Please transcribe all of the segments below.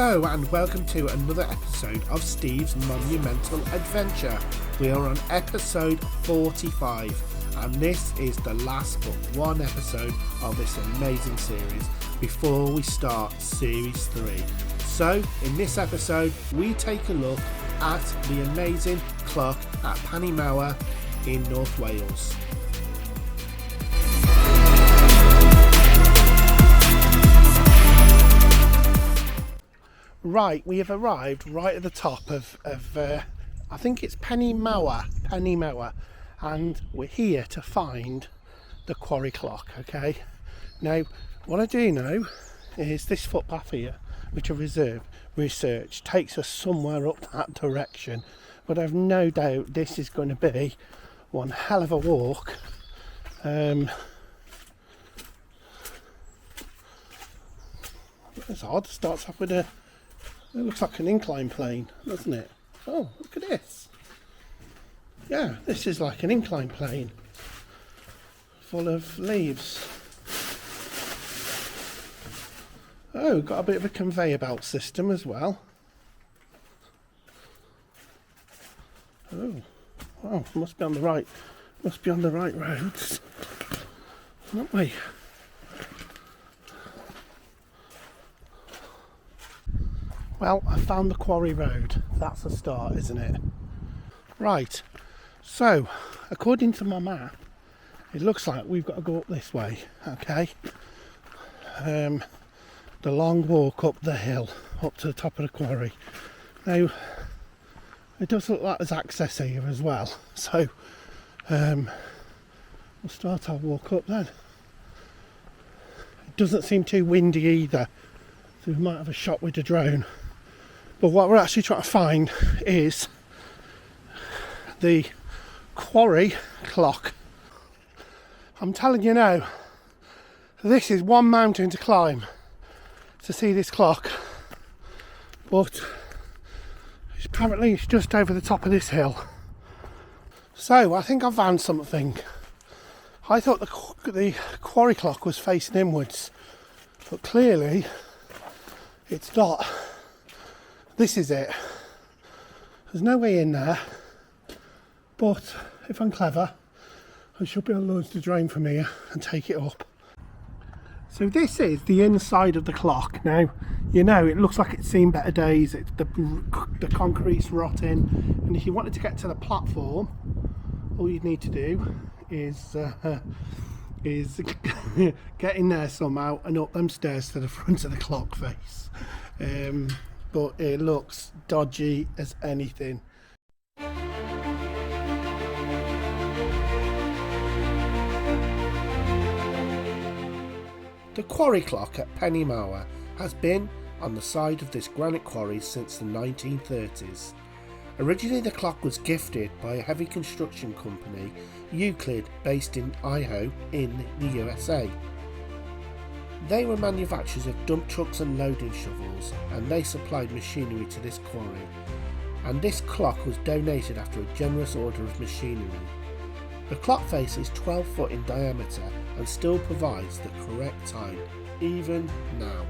Hello and welcome to another episode of Steve's Monumental Adventure. We are on episode 45 and this is the last but one episode of this amazing series before we start series 3. So in this episode we take a look at the amazing clock at Penmaenmawr in North Wales. Right, we have arrived right at the top of I think it's Penmaenmawr, and we're here to find the quarry clock, okay? Now, what I do know is this footpath here, which I've researched, takes us somewhere up that direction, but I've no doubt this is going to be one hell of a walk. It's odd, starts off with it looks like an incline plane, doesn't it? Oh, look at this. Yeah, this is like an incline plane full of leaves. Oh, got a bit of a conveyor belt system as well. Oh, wow, must be on the right roads, aren't we? Well, I found the quarry road. That's a start, isn't it? Right, so according to my map, it looks like we've got to go up this way, okay? The long walk up the hill, up to the top of the quarry. Now, it does look like there's access here as well, so we'll start our walk up then. It doesn't seem too windy either, so we might have a shot with the drone. But what we're actually trying to find is the quarry clock. I'm telling you now, this is one mountain to climb to see this clock. But apparently it's just over the top of this hill. So I think I found something. I thought the quarry clock was facing inwards, but clearly it's not. This is it. There's no way in there, but if I'm clever, I should be able to launch the drone from here and take it up. So this is the inside of the clock. Now, you know, it looks like it's seen better days. It's the concrete's rotting, and if you wanted to get to the platform, all you need to do is get in there somehow and up them stairs to the front of the clock face. But it looks dodgy as anything. The quarry clock at Penmaenmawr has been on the side of this granite quarry since the 1930s. Originally the clock was gifted by a heavy construction company, Euclid, based in Idaho in the USA. They were manufacturers of dump trucks and loading shovels, and they supplied machinery to this quarry, and this clock was donated after a generous order of machinery. The clock face is 12 foot in diameter and still provides the correct time, even now.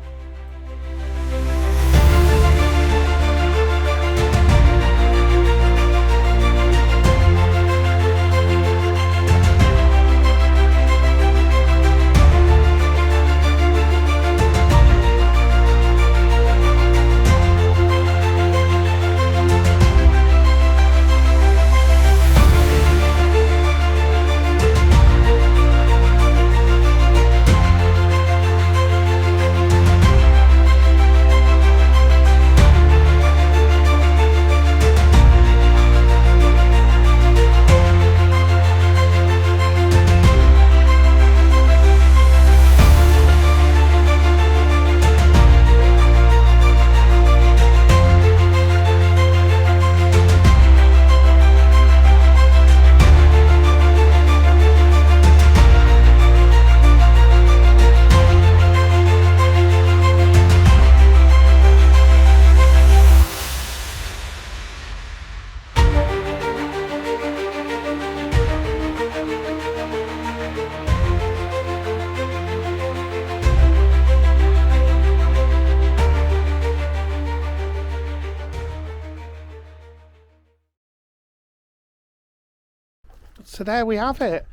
So there we have it.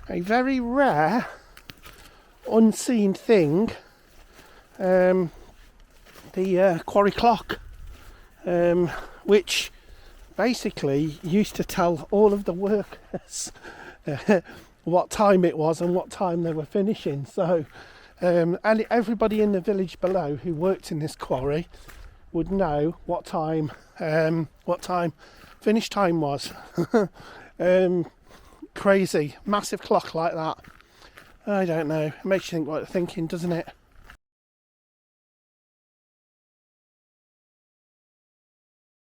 A very rare, unseen thing. The quarry clock, which basically used to tell all of the workers what time it was and what time they were finishing. So and everybody in the village below who worked in this quarry would know what time finish time was. Crazy, massive clock like that. I don't know, it makes you think what they're thinking, doesn't it?